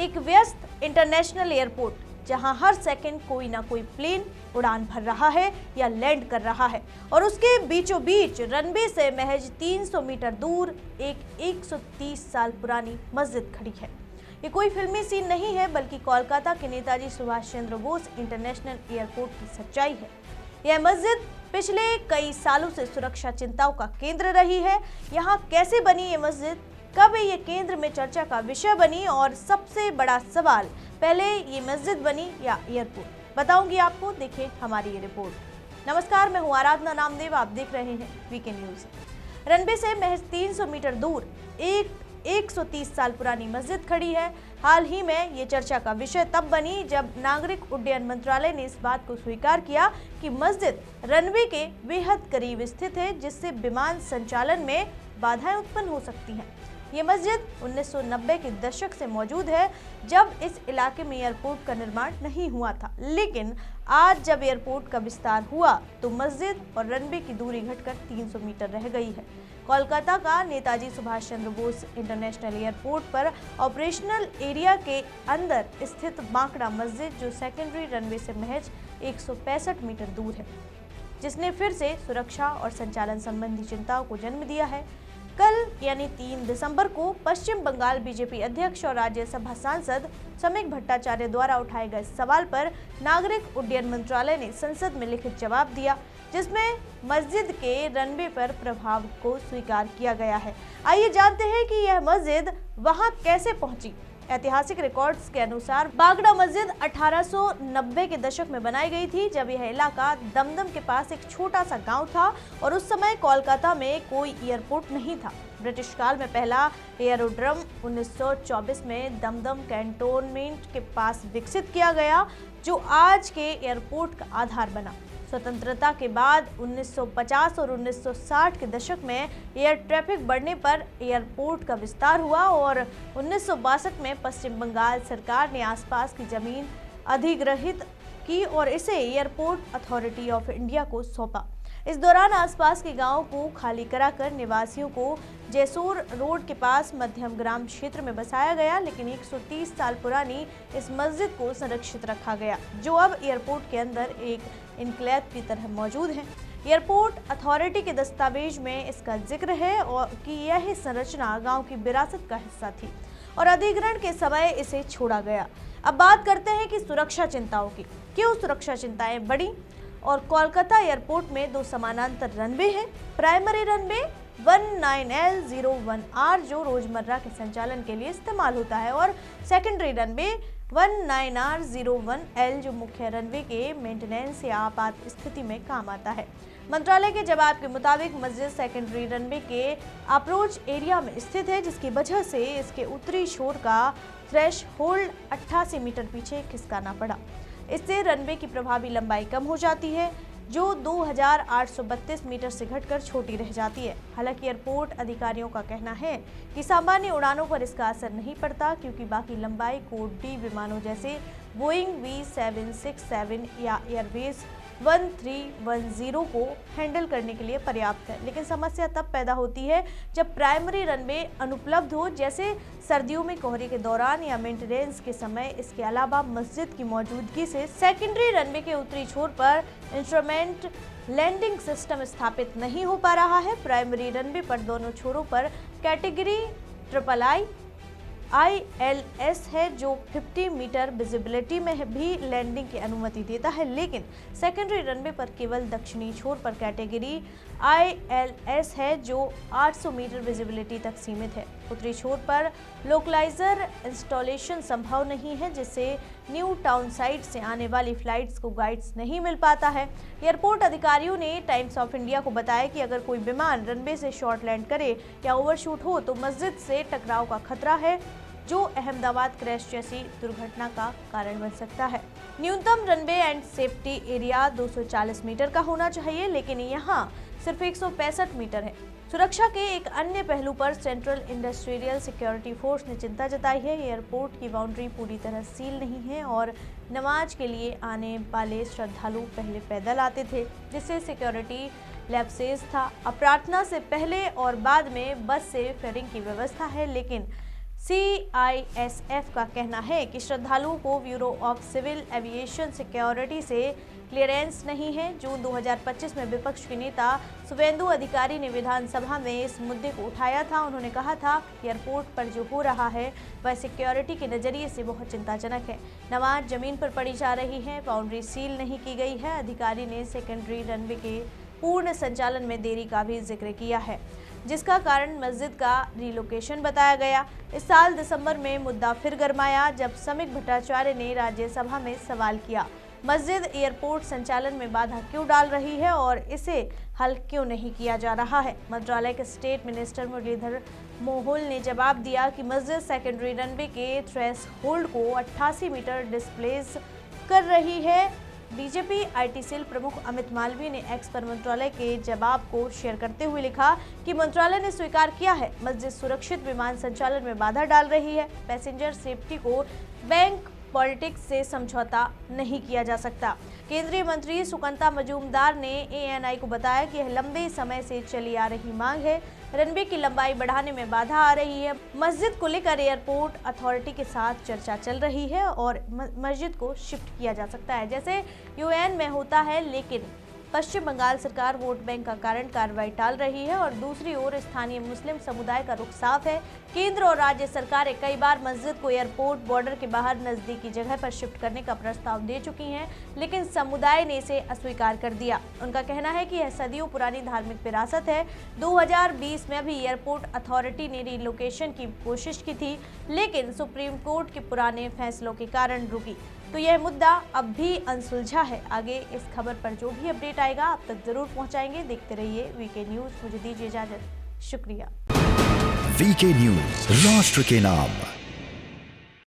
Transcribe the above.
एक व्यस्त international airport जहां हर सेकंड कोई ना कोई प्लेन उड़ान भर रहा है या लैंड कर रहा है और उसके बीचों बीच रनवे से महज 300 मीटर दूर एक 130 साल पुरानी मस्जिद खड़ी है। ये कोई फिल्मी सीन नहीं है बल्कि कोलकाता के नेताजी सुभाष चंद्र बोस इंटरनेशनल एयरपोर्ट की सच्चाई है। यह मस्जिद पिछले कई सालों से सुरक्षा चिंताओं का केंद्र रही है। यहाँ कैसे बनी ये मस्जिद, कब ये केंद्र में चर्चा का विषय बनी और सबसे बड़ा सवाल, पहले ये मस्जिद बनी या एयरपोर्ट, बताऊंगी आपको। देखिए हमारी ये रिपोर्ट। नमस्कार, मैं हूँ आराधना नामदेव, आप देख रहे हैं वीके न्यूज। रनवे से महज 300 मीटर दूर एक 130 साल पुरानी मस्जिद खड़ी है। हाल ही में ये चर्चा का विषय तब बनी जब नागरिक उड्डयन मंत्रालय ने इस बात को स्वीकार किया कि मस्जिद रनवे के बेहद करीब स्थित है, जिससे विमान संचालन में बाधाएं उत्पन्न हो सकती हैं। ये मस्जिद 1990 के दशक से मौजूद है, जब इस इलाके में एयरपोर्ट का निर्माण नहीं हुआ था। लेकिन आज जब एयरपोर्ट का विस्तार हुआ तो मस्जिद और रनवे की दूरी घटकर 300 मीटर रह गई है। कोलकाता का नेताजी सुभाष चंद्र बोस इंटरनेशनल एयरपोर्ट पर ऑपरेशनल एरिया के अंदर स्थित बांकड़ा मस्जिद, जो सेकेंडरी रनवे से महज 165 मीटर दूर है, जिसने फिर से सुरक्षा और संचालन संबंधी चिंताओं को जन्म दिया है। कल यानी 3 दिसंबर को पश्चिम बंगाल बीजेपी अध्यक्ष और राज्यसभा सांसद समीक भट्टाचार्य द्वारा उठाए गए सवाल पर नागरिक उड्डयन मंत्रालय ने संसद में लिखित जवाब दिया, जिसमें मस्जिद के रनवे पर प्रभाव को स्वीकार किया गया है। आइए जानते हैं कि यह मस्जिद वहां कैसे पहुंची। ऐतिहासिक रिकॉर्ड्स के अनुसार बांकड़ा मस्जिद 1890 के दशक में बनाई गई थी, जब यह इलाका दमदम के पास एक छोटा सा गांव था और उस समय कोलकाता में कोई एयरपोर्ट नहीं था। ब्रिटिश काल में पहला एयरोड्रम 1924 में दमदम कैंटोनमेंट के पास विकसित किया गया, जो आज के एयरपोर्ट का आधार बना। स्वतंत्रता के बाद 1950 और 1960 के दशक में एयर ट्रैफिक बढ़ने पर एयरपोर्ट का विस्तार हुआ और 1962 में पश्चिम बंगाल सरकार ने आसपास की जमीन अधिग्रहित की और इसे एयरपोर्ट अथॉरिटी ऑफ इंडिया को सौंपा। इस दौरान आसपास के गांवों को खाली कराकर निवासियों को जैसोर रोड के पास मध्यम ग्राम क्षेत्र में बसाया गया, लेकिन 130 साल पुरानी इस मस्जिद को संरक्षित रखा गया, जो अब एयरपोर्ट के अंदर एक इनक्लेव की तरह मौजूद है। एयरपोर्ट अथॉरिटी के दस्तावेज में इसका जिक्र है और कि यह संरचना गांव की विरासत का हिस्सा थी और अधिग्रहण के समय इसे छोड़ा गया। अब बात करते हैं कि सुरक्षा चिंताओं की। क्यों सुरक्षा चिंताएं बढ़ी? और कोलकाता एयरपोर्ट में 2 समानांतर रनवे हैं। प्राइमरी रनवे 19L01R जो रोजमर्रा के संचालन के लिए इस्तेमाल होता है, और सेकेंडरी रनवे 19R01L जो मुख्य रनवे के मेंटेनेंस या आपात स्थिति में काम आता है। मंत्रालय के जवाब के मुताबिक मस्जिद सेकेंडरी रनवे के अप्रोच एरिया में स्थित है, जिसकी वजह से इसके उत्तरी छोर का थ्रेश होल्ड 88 मीटर पीछे खिसकाना पड़ा। इससे रनवे की प्रभावी लंबाई कम हो जाती है, जो 2832 मीटर से घटकर छोटी रह जाती है। हालांकि एयरपोर्ट अधिकारियों का कहना है कि सामान्य उड़ानों पर इसका असर नहीं पड़ता, क्योंकि बाकी लंबाई कोड डी विमानों जैसे बोइंग B767 या एयरबेस 1310 को हैंडल करने के लिए पर्याप्त है। लेकिन समस्या तब पैदा होती है जब प्राइमरी रनवे अनुपलब्ध हो, जैसे सर्दियों में कोहरे के दौरान या मेंटेनेंस के समय। इसके अलावा मस्जिद की मौजूदगी से सेकेंडरी रनवे के उत्तरी छोर पर इंस्ट्रूमेंट लैंडिंग सिस्टम स्थापित नहीं हो पा रहा है। प्राइमरी रनवे पर दोनों छोरों पर कैटेगरी ILS है, जो 50 मीटर विजिबिलिटी में भी लैंडिंग की अनुमति देता है, लेकिन सेकेंडरी रनवे पर केवल दक्षिणी छोर पर कैटेगरी ILS है, जो 800 मीटर विजिबिलिटी तक सीमित है। उत्तरी छोर पर लोकलाइजर इंस्टॉलेशन संभव नहीं है, जिससे न्यू टाउन साइड से आने वाली फ्लाइट्स को गाइड्स नहीं मिल पाता है। एयरपोर्ट अधिकारियों ने टाइम्स ऑफ इंडिया को बताया कि अगर कोई विमान रनवे से शॉर्ट लैंड करे या ओवरशूट हो तो मस्जिद से टकराव का खतरा है, जो अहमदाबाद क्रैश जैसी दुर्घटना का कारण बन सकता है। न्यूनतम runway end safety area 240 metre का होना चाहिए, लेकिन यहाँ सिर्फ 165 मीटर है। सुरक्षा के एक अन्य पहलू पर सेंट्रल इंडस्ट्रियल सिक्योरिटी फोर्स ने चिंता जताई है। एयरपोर्ट की बाउंड्री पूरी तरह सील नहीं है और नमाज के लिए आने वाले श्रद्धालु पहले पैदल आते थे, जिससे सिक्योरिटी लैप्सेस था। अब प्रार्थना से पहले और बाद में बस से फेयरिंग की व्यवस्था है, लेकिन CISF का कहना है कि श्रद्धालुओं को bureau of civil aviation security से क्लियरेंस नहीं है। जून 2025 में विपक्ष के नेता शुभेंदु अधिकारी ने विधानसभा में इस मुद्दे को उठाया था। उन्होंने कहा था कि एयरपोर्ट पर जो हो रहा है वह सिक्योरिटी के नजरिए से बहुत चिंताजनक है। नमाज जमीन पर पड़ी जा रही है, बाउंड्री सील नहीं की गई है। अधिकारी ने सेकेंडरी रनवे के पूर्ण संचालन में देरी का भी जिक्र किया है, जिसका कारण मस्जिद का रिलोकेशन बताया गया। इस साल दिसंबर में मुद्दा फिर गरमाया जब समीक भट्टाचार्य ने राज्यसभा में सवाल किया, मस्जिद एयरपोर्ट संचालन में बाधा क्यों डाल रही है और इसे हल क्यों नहीं किया जा रहा है। मंत्रालय के स्टेट मिनिस्टर मुरलीधर मोहोल ने जवाब दिया कि मस्जिद सेकेंडरी रनवे के थ्रेश होल्ड को 88 मीटर डिस्प्लेस कर रही है। बीजेपी आईटी सेल प्रमुख अमित मालवीय ने एक्स पर मंत्रालय के जवाब को शेयर करते हुए लिखा कि मंत्रालय ने स्वीकार किया है, मस्जिद सुरक्षित विमान संचालन में बाधा डाल रही है। पैसेंजर सेफ्टी को बैंक पॉलिटिक्स से समझौता नहीं किया जा सकता। केंद्रीय मंत्री सुकंता मजूमदार ने ANI को बताया कि यह लंबे समय से चली आ रही मांग है। रनवे की लंबाई बढ़ाने में बाधा आ रही है। मस्जिद को लेकर एयरपोर्ट अथॉरिटी के साथ चर्चा चल रही है और मस्जिद को शिफ्ट किया जा सकता है, जैसे UN में होता है। लेकिन पश्चिम बंगाल सरकार वोट बैंक का कारण कार्रवाई टाल रही है और दूसरी ओर स्थानीय मुस्लिम समुदाय का रुख साफ है। केंद्र और राज्य सरकारें कई बार मस्जिद को एयरपोर्ट बॉर्डर के बाहर नजदीकी जगह पर शिफ्ट करने का प्रस्ताव दे चुकी हैं, लेकिन समुदाय ने इसे अस्वीकार कर दिया। उनका कहना है कि यह सदियों पुरानी धार्मिक विरासत है। 2020 में भी एयरपोर्ट अथॉरिटी ने रिलोकेशन की कोशिश की थी, लेकिन सुप्रीम कोर्ट के पुराने फैसलों के कारण रुकी। तो यह मुद्दा अब भी अनसुलझा है। आगे इस खबर पर जो भी अपडेट आएगा आप तक जरूर पहुंचाएंगे। देखते रहिए वीके न्यूज। मुझे दीजिए इजाजत। शुक्रिया। वीके न्यूज, राष्ट्र के नाम।